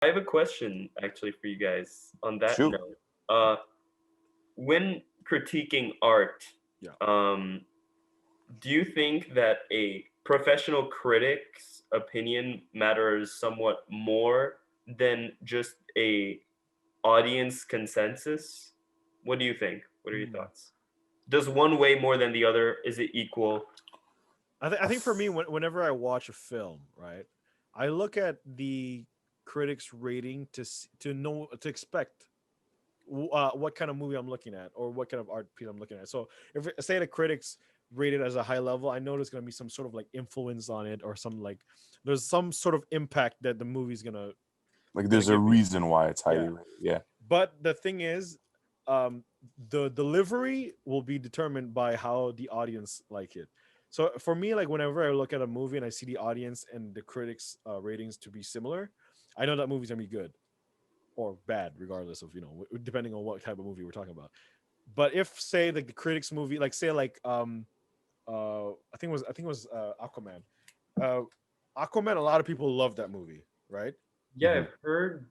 I have a question actually for you guys on that Shoot. note. Uh, when critiquing art, Yeah. um, do you think that a professional critic's opinion matters somewhat more than just a audience consensus? What do you think? What are your Hmm. thoughts? Does one weigh more than the other? Is it equal? I I think for me, f- whenever I watch a film, right, I look at the critics' rating to know to expect what kind of movie I'm looking at or what kind of art piece I'm looking at. So if say the critics rate it as a high level, I know there's gonna be some sort of like influence on it or some like there's some sort of impact that the movie's like gonna there's a give me. reason why it's highly Yeah. rated. Yeah. But the thing is, um, the delivery will be determined by how the audience like it. So for me, like whenever I look at a movie and I see the audience and the critics' ratings to be similar, I know that movie's gonna be good or bad, regardless of depending on what type of movie we're talking about. But if say like the critics movie, like say like I think it was Aquaman. Uh, Aquaman, a lot of people love that movie, right? Yeah, Hmm. I've heard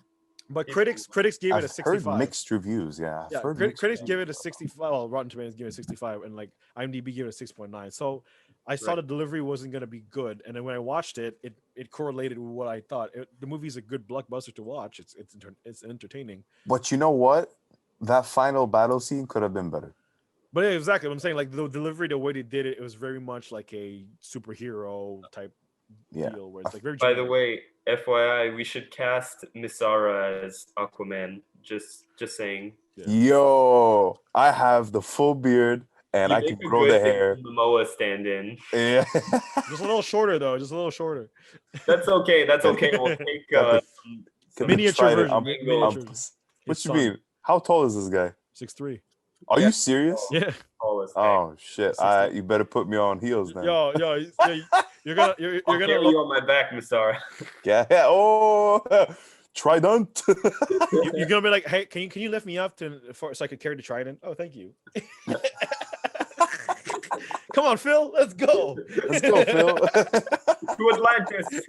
But people. critics gave it a I've heard 65. mixed reviews. Yeah, I've Yeah, heard mixed critics reviews. give it a 65. Well, Rotten Tomatoes give it a 65, and like IMDb give it a 6.9. So I saw Right. the delivery wasn't going to be good, and then when I watched it, it correlated with what I thought. The movie's a good blockbuster to watch. It's entertaining. But you know what? That final battle scene could have been better. But yeah, exactly what I'm saying. Like the delivery, the way they did it, it was very much like a superhero type Yeah. deal, where it's like very By the generic. way, FYI, we should cast Misara as Aquaman. Just saying. Yeah, Yo, I have the full beard and You I make can a grow the good hair. Jason Momoa stand-in. Yeah. just a little shorter though, just a little shorter. That's okay. That's okay. We'll take got the got the some Miniature trident. version, angles. I'm miniature. His what you son, mean? How tall is this guy? 6'3". Are Yeah, you serious? Yeah, tall as heck. Oh shit. he's 6'3". You better put me on heels then. Yo, you're I'll gonna carry look. you on my back, Misara. Yeah. Oh, trident. You're gonna be like, hey, can you lift me up so I could carry the trident? Oh, thank you. Come on, Phil, let's go. Let's go, Phil. To Atlantis.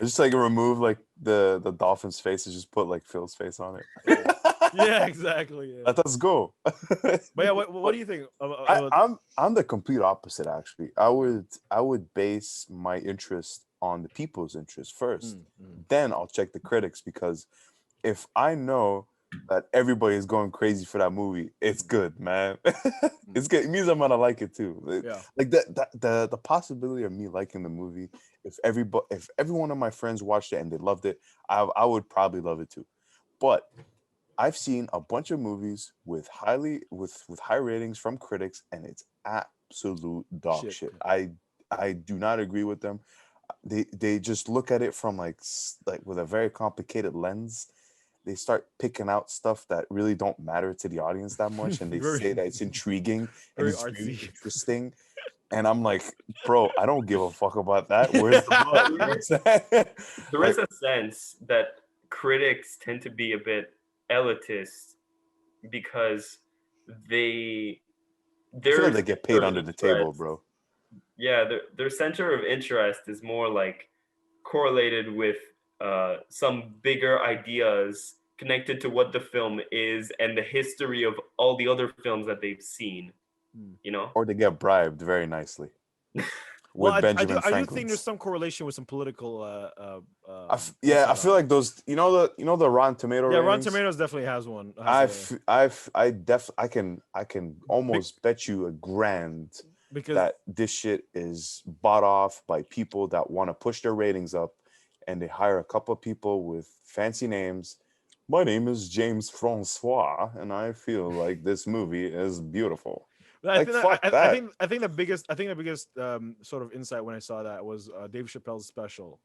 Just like remove like the dolphin's face and just put like Phil's face on it. Yeah, yeah, exactly. Yeah, Let us go. but yeah, what But do you think I, about? I'm the complete opposite actually. I would base my interest on the people's interest first. Mm, mm, Then I'll check the critics because if I know that everybody is going crazy for that movie, it's mm, good, man. mm. It's good. It means I'm gonna like it too. Yeah, Like the possibility of me liking the movie, if every one of my friends watched it and they loved it, I would probably love it too. But I've seen a bunch of movies with high ratings from critics, and it's absolute dog shit. shit. I do not agree with them. They just look at it from like with a very complicated lens. They start picking out stuff that really don't matter to the audience that much, and they very, say that it's intriguing and very it's really artsy. interesting. And I'm like, bro, I don't give a fuck about that. Where's the blood? You know what I'm saying? There is Like, a sense that critics tend to be a bit elitist because they I feel their like they get center paid of under the table, interest, bro. yeah, their center of interest is more like correlated with some bigger ideas connected to what the film is and the history of all the other films that they've seen. Mm. You know, Or they get bribed very nicely Well, with I do Benjamin I do think there's Franklin's. some correlation with some political Yeah, I insight feel on it. like those. You know the Rotten Tomato Yeah, Rotten ratings. Tomatoes definitely has a I can big almost bet you a grand because that this shit is bought off by people that want to push their ratings up, and they hire a couple of people with fancy names. My name is James Francois, and I feel like this movie is beautiful. I Like think that, fuck that. I think the biggest sort of insight when I saw that was Dave Chappelle's special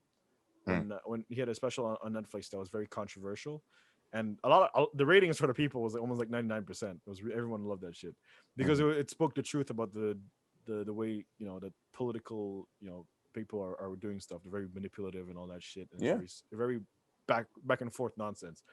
Hmm. when he had a special on Netflix that was very controversial, and the ratings for the people was like almost like 99%. It was everyone loved that shit because Mhm. it spoke the truth about the way that political people are doing stuff. They're very manipulative and all that shit, and it's Yeah. very back and forth nonsense.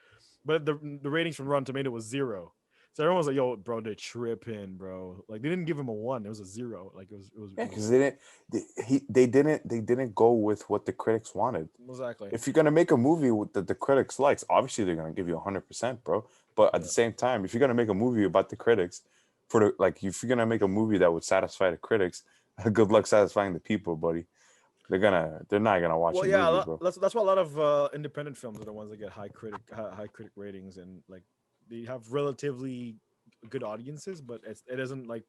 But the ratings from Rotten Tomato was zero. So everyone was like, "Yo, bro, they're tripping, bro." Like they didn't give him a 1; it was a 0. Like Yeah, it was because they didn't go with what the critics wanted. exactly. If you're gonna make a movie with the critics likes, obviously they're gonna give you 100%, bro. But at the Yeah. same time, if you're gonna make a movie about the critics, for the like, if you're gonna make a movie that would satisfy the critics, good luck satisfying the people, buddy. They're not gonna watch Well, a yeah, movie, bro. that's why a lot of independent films are the ones that get high critic ratings, and like they have relatively good audiences, but it doesn't like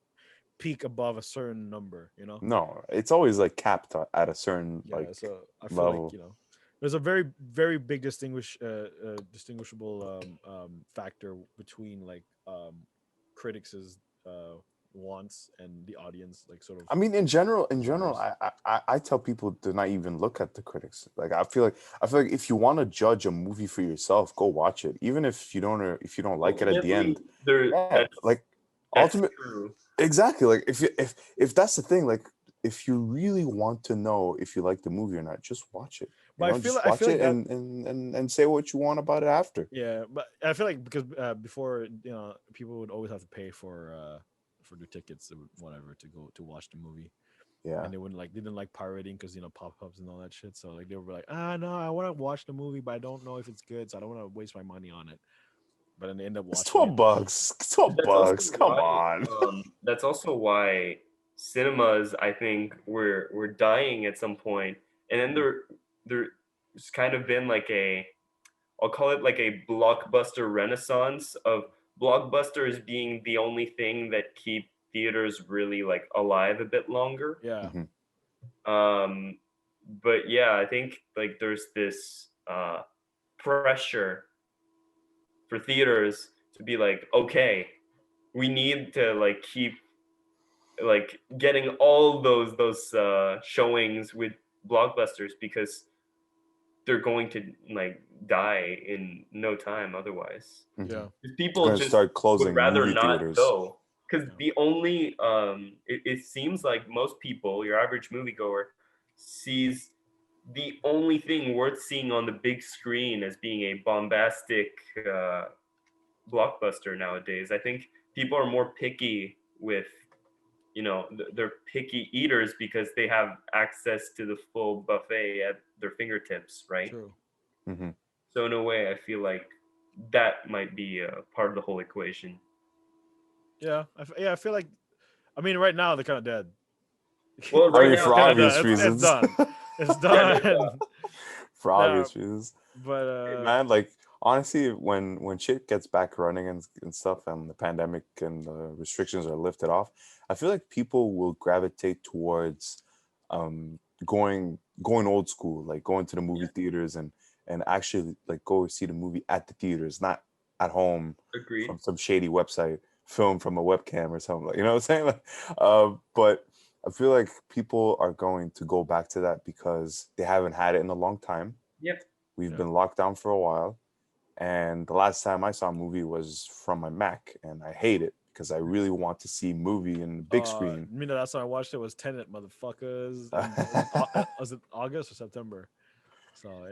peak above a certain number, you know. No, it's always like capped at a certain Yeah, like so I feel like level. there's a very big distinguishable factor between like critics' uh, wants and the audience, like sort of I mean, in general, desires. I tell people to not even look at the critics. Like, I feel like if you want to judge a movie for yourself, go watch it, even if you don't like it at the Ultimately, end. there Yeah, like that's ultimate, true. exactly. Like if that's the thing, like if you really want to know if you like the movie or not, just watch it. But Just I watch feel like it that and say what you want about it after. yeah, but I feel like because before people would always have to pay for their tickets or whatever to go to watch the movie, Yeah, and they didn't like pirating because pop ups and all that shit. So like they were like, no, I want to watch the movie, but I don't know if it's good, so I don't want to waste my money on it. But then they end up it's watching it. 12 bucks. It's 12 That's also bucks. Come why on. that's also why cinemas, I think, were dying at some point, and then there's kind of been like a, I'll call it like a blockbuster renaissance of blockbusters being the only thing that keep theaters really like alive a bit longer. Yeah, Mhm. Um, but yeah, I think like there's this pressure for theaters to be like, okay, we need to like keep like getting all those showings with blockbusters because they're going to like die in no time otherwise. yeah, Mhm. They're People gonna just start would closing rather movie not theaters. go because yeah. the only it seems like most people, your average moviegoer, sees the only thing worth seeing on the big screen as being a bombastic blockbuster nowadays. I think people are more picky with, they're picky eaters because they have access to the full buffet at their fingertips, right? True. Hmm. So in a way, I feel like that might be a part of the whole equation. Yeah, I feel like I mean right now they're kind of dead. Well, I right mean, now for It's kind they're of done. obvious It's reasons. done. It's yeah they're done. For Yeah, obvious reasons. but Hey, man, like honestly, when shit gets back running and stuff, and the pandemic and the restrictions are lifted off, I feel like people will gravitate towards um going old school, like going to the movie yeah, theaters and actually like go see the movie at the theaters, not at home agreed. from some shady website, film from a webcam or something. Like, you know what I'm saying? Like, but I feel like people are going to go back to that because they haven't had it in a long time. Yep. We've yeah. been locked down for a while, and the last time I saw a movie was from my Mac, and I hate it because I really want to see movie in the big I screen. mean, the last time I watched it was Tenet, motherfuckers, and was it August or September? So yeah.